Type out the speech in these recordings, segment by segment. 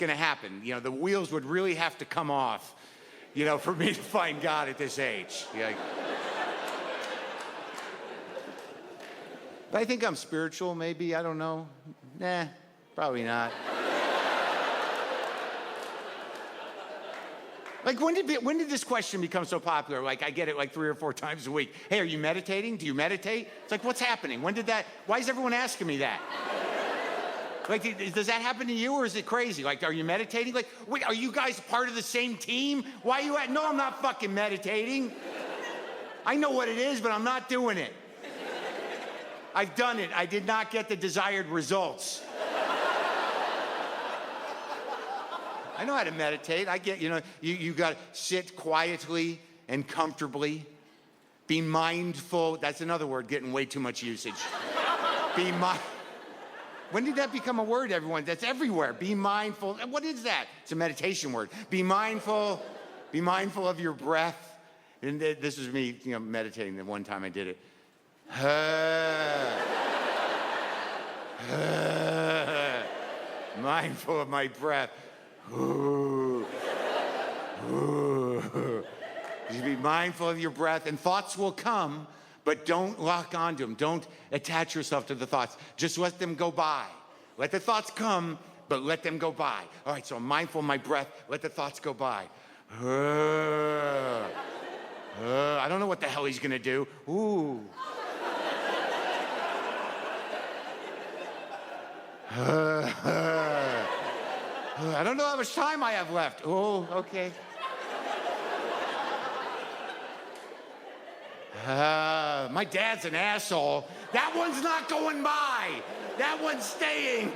gonna happen. You know, the wheels would really have to come off, you know, for me to find God at this age. Yeah. But I think I'm spiritual, maybe, I don't know. Nah, probably not. Like, when did this question become so popular? Like, I get it like 3 or 4 times a week. Hey, are you meditating? Do you meditate? It's like, what's happening? Why is everyone asking me that? Like, does that happen to you, or is it crazy? Like, are you meditating? Like, wait, are you guys part of the same team? Why are you no, I'm not fucking meditating. I know what it is, but I'm not doing it. I've done it. I did not get the desired results. I know how to meditate. I get, you know, you got to sit quietly and comfortably. Be mindful. That's another word getting way too much usage. Be mindful. When did that become a word, everyone? That's everywhere. Be mindful. What is that? It's a meditation word. Be mindful. Be mindful of your breath. And this was me, you know, meditating the one time I did it. Mindful of my breath. You be mindful of your breath, and thoughts will come, but don't lock onto them. Don't attach yourself to the thoughts. Just let them go by. Let the thoughts come, but let them go by. All right, so I'm mindful of my breath. Let the thoughts go by. I don't know what the hell he's gonna do. Ooh. I don't know how much time I have left. Oh, okay. My dad's an asshole. That one's not going by. That one's staying.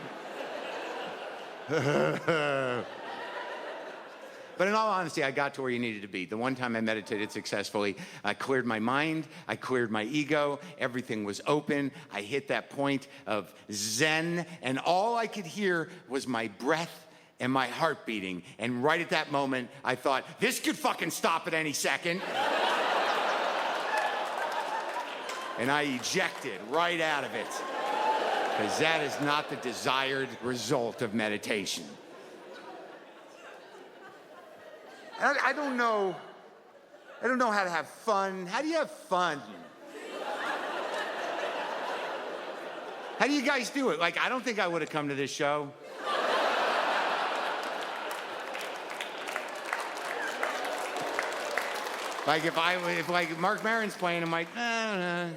But in all honesty, I got to where you needed to be. The one time I meditated successfully, I cleared my mind, I cleared my ego, everything was open. I hit that point of zen, and all I could hear was my breath and my heart beating. And right at that moment, I thought, this could fucking stop at any second. And I ejected right out of it, because that is not the desired result of meditation. I don't know how to have fun. How do you have fun? How do you guys do it? Like, I don't think I would have come to this show. Like, if like Marc Maron's playing, I'm like, I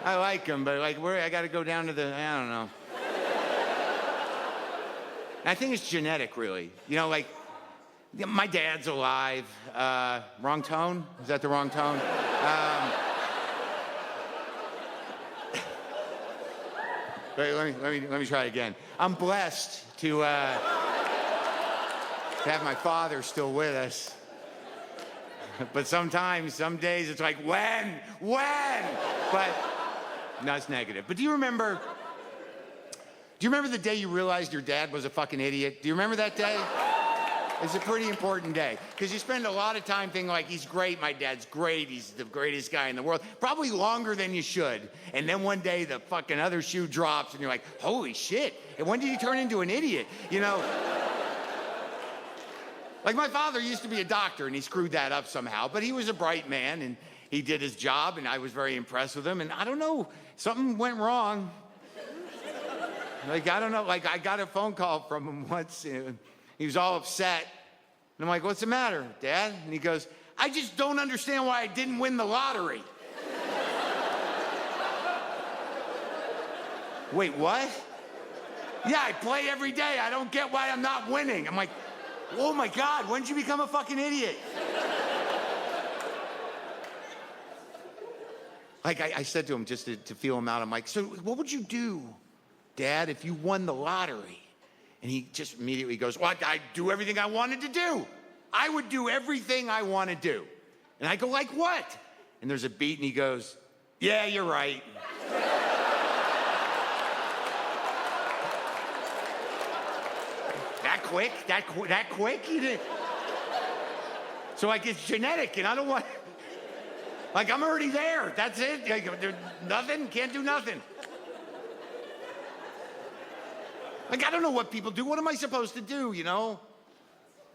like him, but like, I got to go down to I don't know. And I think it's genetic, really. You know, like, my dad's alive. Wrong tone? Is that the wrong tone? Wait, let me try again. I'm blessed to have my father still with us. But sometimes, some days, it's like, when? But no, it's negative. But do you remember the day you realized your dad was a fucking idiot? Do you remember that day? It's a pretty important day, because you spend a lot of time thinking, like, he's great, my dad's great, he's the greatest guy in the world, probably longer than you should. And then one day the fucking other shoe drops and you're like, holy shit, and when did he turn into an idiot? You know? Like, my father used to be a doctor and he screwed that up somehow, but he was a bright man and he did his job and I was very impressed with him, and I don't know, something went wrong. Like, I don't know, like, I got a phone call from him once. He was all upset. And I'm like, what's the matter, Dad? And he goes, I just don't understand why I didn't win the lottery. Wait, what? Yeah, I play every day. I don't get why I'm not winning. I'm like, oh my God, when did you become a fucking idiot? Like, I said to him just to feel him out. I'm like, so what would you do, Dad, if you won the lottery? And he just immediately goes, well, I'd do everything I wanted to do. I would do everything I want to do. And I go, like what? And there's a beat and he goes, yeah, you're right. That quick? That quick? You did. So like, it's genetic and I don't want, like, I'm already there. That's it. Like, nothing, can't do nothing. Like, I don't know what people do. What am I supposed to do, you know?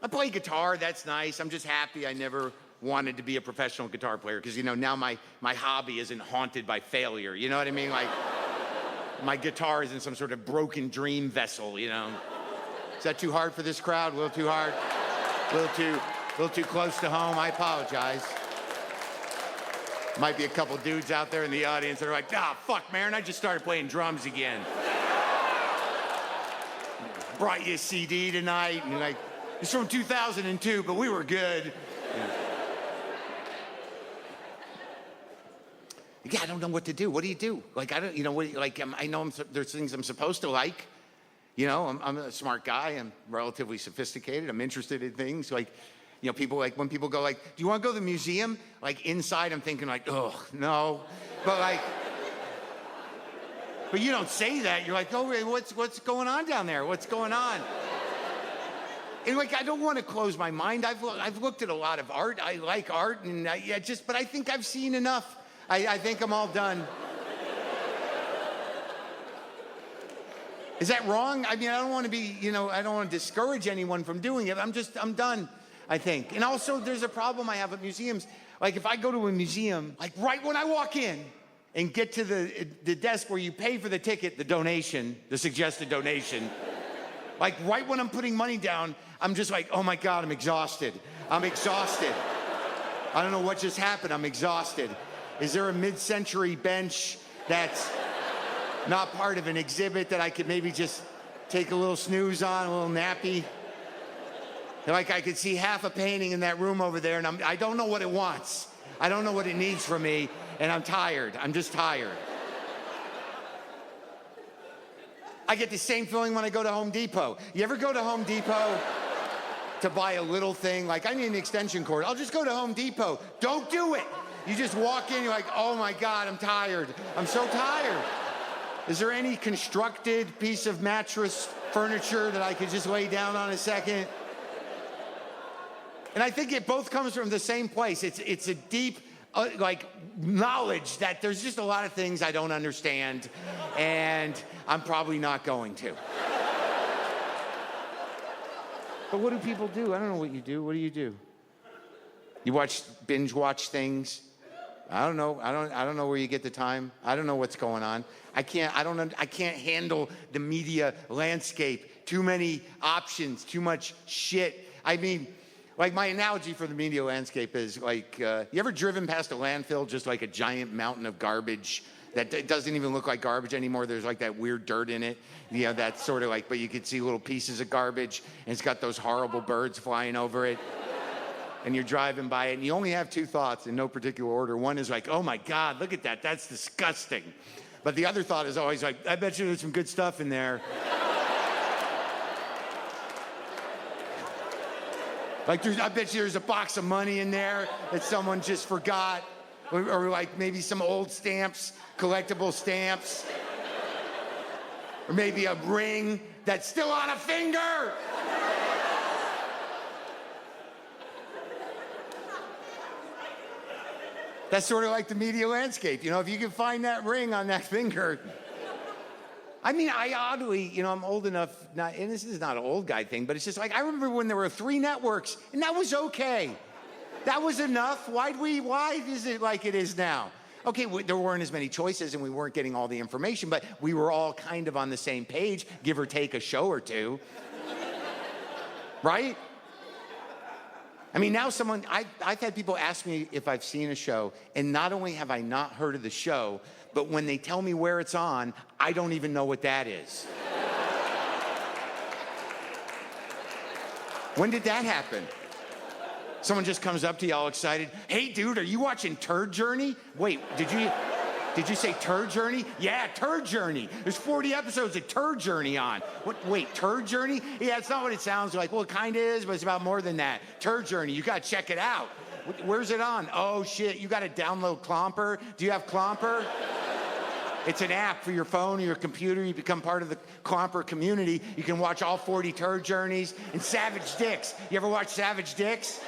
I play guitar, that's nice. I'm just happy I never wanted to be a professional guitar player because, you know, now my hobby isn't haunted by failure. You know what I mean? Like, my guitar isn't some sort of broken dream vessel, you know? Is that too hard for this crowd? A little too hard? A little too close to home? I apologize. Might be a couple dudes out there in the audience that are like, ah, fuck, Maron, I just started playing drums again. Brought you a CD tonight, and you're like, it's from 2002, but we were good. Yeah, I don't know what to do. What do you do? Like, I don't, you know, like, I know there's things I'm supposed to like. You know, I'm a smart guy. I'm relatively sophisticated. I'm interested in things. Like, you know, people, like, when people go, like, do you want to go to the museum? Like, inside, I'm thinking, like, oh, no. But, like, but you don't say that. You're like, oh, what's going on down there? What's going on? And, like, I don't want to close my mind. I've looked at a lot of art. I like art, and but I think I've seen enough. I think I'm all done. Is that wrong? I mean, I don't want to be, you know, I don't want to discourage anyone from doing it. I'm done, I think. And also, there's a problem I have at museums. Like, if I go to a museum, like right when I walk in and get to the desk where you pay for the ticket, the donation, the suggested donation, like right when I'm putting money down, I'm just like, oh my God, I'm exhausted. I'm exhausted. I don't know what just happened. I'm exhausted. Is there a mid-century bench that's not part of an exhibit that I could maybe just take a little snooze on, a little nappy? Like, I could see half a painting in that room over there, and I don't know what it wants. I don't know what it needs from me, and I'm tired. I'm just tired. I get the same feeling when I go to Home Depot. You ever go to Home Depot to buy a little thing? Like, I need an extension cord. I'll just go to Home Depot. Don't do it. You just walk in, you're like, oh my God, I'm tired. I'm so tired. Is there any constructed piece of mattress furniture that I could just lay down on a second? And I think it both comes from the same place. It's a deep, like, knowledge that there's just a lot of things I don't understand, and I'm probably not going to. But what do people do? I don't know what you do. What do you do? You binge watch things? I don't know. I don't know where you get the time. I don't know what's going on. I can't handle the media landscape. Too many options, too much shit. I mean, like, my analogy for the media landscape is like, you ever driven past a landfill, just like a giant mountain of garbage that doesn't even look like garbage anymore? There's like that weird dirt in it. You know, that's sort of like, but you could see little pieces of garbage, and it's got those horrible birds flying over it. And you're driving by it, and you only have two thoughts in no particular order. One is like, oh my God, look at that. That's disgusting. But the other thought is always like, I bet you there's some good stuff in there. Like, I bet you there's a box of money in there that someone just forgot. Or like maybe some old stamps, collectible stamps. Or maybe a ring that's still on a finger. That's sort of like the media landscape. You know, if you can find that ring on that finger. I mean, I oddly, you know, I'm old enough, and this is not an old guy thing, but it's just like, I remember when there were 3 networks, and that was okay. That was enough. Why is it like it is now? Okay, there weren't as many choices, and we weren't getting all the information, but we were all kind of on the same page, give or take a show or two. Right? I mean, now I've had people ask me if I've seen a show, and not only have I not heard of the show, but when they tell me where it's on, I don't even know what that is. When did that happen? Someone just comes up to you all excited. Hey, dude, are you watching Turd Journey? Wait, did you say Turd Journey? Yeah, Turd Journey. There's 40 episodes of Turd Journey on. Wait, Turd Journey? Yeah, it's not what it sounds like. Well, it kind of is, but it's about more than that. Turd Journey, you got to check it out. Where's it on? Oh, shit, you got to download Clomper. Do you have Clomper? It's an app for your phone or your computer. You become part of the Clomper community. You can watch all 40 Turd Journeys. And Savage Dicks. You ever watch Savage Dicks?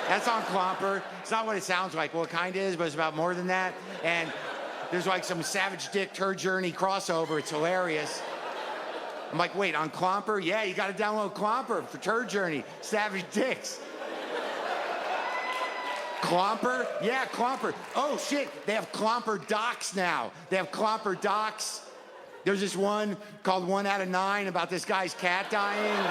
That's on Clomper. It's not what it sounds like. Well, it kind of is, but it's about more than that. And there's like some Savage Dick Turd Journey crossover. It's hilarious. I'm like, wait, on Clomper? Yeah, you got to download Clomper for Turd Journey. Savage Dicks. Clomper? Yeah, Clomper. Oh, shit. They have Clomper docs now. They have Clomper docs. There's this one called 1 Out of 9 about this guy's cat dying.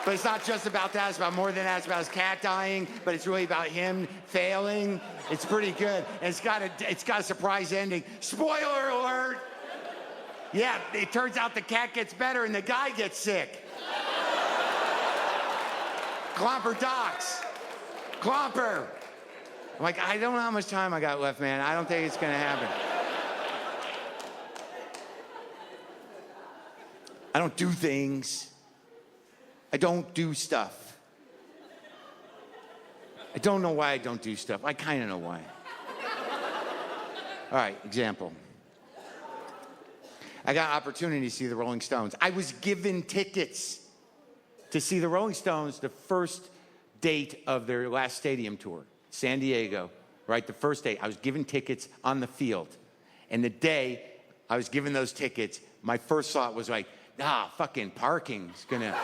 But it's not just about that. It's about more than that. It's about his cat dying, but it's really about him failing. It's pretty good. And it's got a surprise ending. Spoiler alert! Yeah, it turns out the cat gets better and the guy gets sick. Clomper docs. Clomper. I'm like, I don't know how much time I got left, man. I don't think it's gonna happen. I don't do things. I don't do stuff. I don't know why I don't do stuff. I kind of know why. All right, example. I got an opportunity to see the Rolling Stones. I was given tickets to see the Rolling Stones the first date of their last stadium tour, San Diego, right? The first day. I was given tickets on the field. And the day I was given those tickets, my first thought was like, fucking parking's gonna...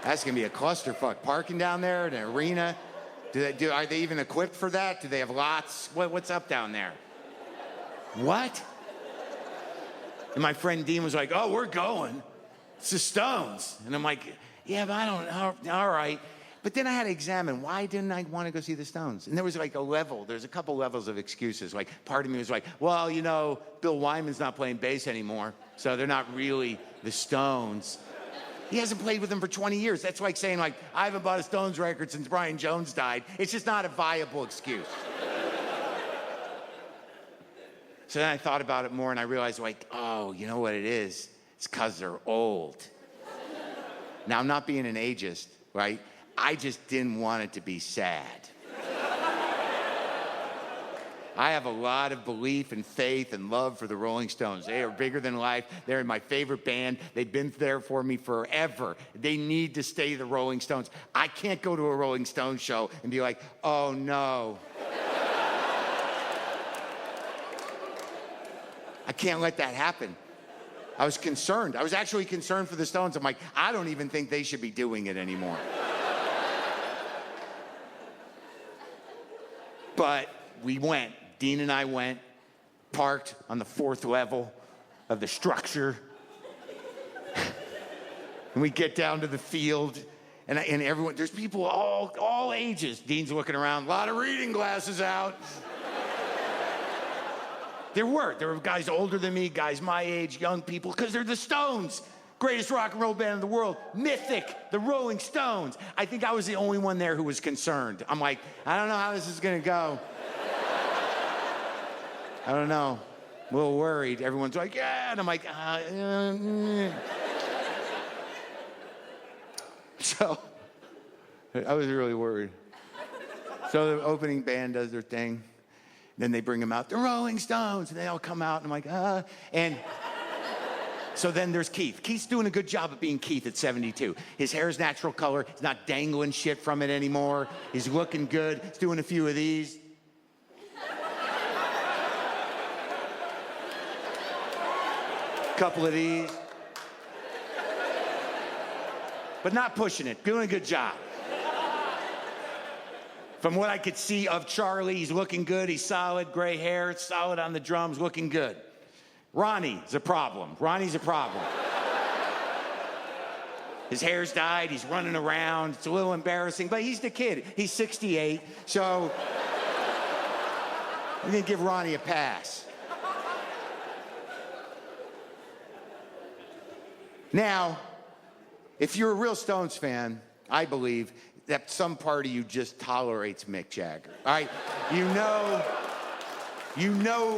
That's gonna be a clusterfuck. Parking down there, an arena. Are they even equipped for that? Do they have lots? What's up down there? What? And my friend Dean was like, oh, we're going. It's the Stones. And I'm like, yeah, but I don't, all right. But then I had to examine, why didn't I want to go see the Stones? And there was like there's a couple levels of excuses. Like part of me was like, well, you know, Bill Wyman's not playing bass anymore, so they're not really the Stones. He hasn't played with them for 20 years. That's like saying, like, I haven't bought a Stones record since Brian Jones died. It's just not a viable excuse. So then I thought about it more and I realized, like, oh, you know what it is? It's because they're old. Now, I'm not being an ageist, right? I just didn't want it to be sad. I have a lot of belief and faith and love for the Rolling Stones. They are bigger than life. They're my favorite band. They've been there for me forever. They need to stay the Rolling Stones. I can't go to a Rolling Stones show and be like, oh no. I can't let that happen. I was concerned. I was actually concerned for the Stones. I'm like, I don't even think they should be doing it anymore. But we went. Dean and I went, parked on the 4th level of the structure. And we get down to the field, and everyone, there's people all ages. Dean's looking around, a lot of reading glasses out. There were guys older than me, guys my age, young people, because they're the Stones. Greatest rock and roll band in the world, mythic, the Rolling Stones. I think I was the only one there who was concerned. I'm like, I don't know how this is gonna go. I don't know. I'm a little worried. Everyone's like, yeah, and I'm like, So, I was really worried. So the opening band does their thing. Then they bring them out, the Rolling Stones, and they all come out, and I'm like, And so then there's Keith. Keith's doing a good job of being Keith at 72. His hair's natural color. He's not dangling shit from it anymore. He's looking good. He's doing a few of these. Couple of these. But not pushing it. Doing a good job. From what I could see of Charlie, he's looking good. He's solid, gray hair, solid on the drums, looking good. Ronnie's a problem. Ronnie's a problem. His hair's dyed. He's running around. It's a little embarrassing, but he's the kid. He's 68, so I'm gonna give Ronnie a pass. Now, if you're a real Stones fan, I believe that some part of you just tolerates Mick Jagger. All right, you know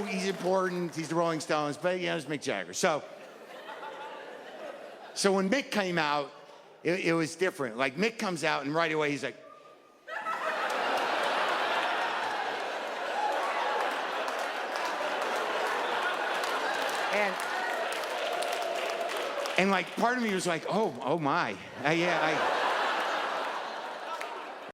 he's important. He's the Rolling Stones, but you know it's Mick Jagger. So when Mick came out, it was different. Like Mick comes out, and right away he's like. And like, part of me was like, oh my. Yeah,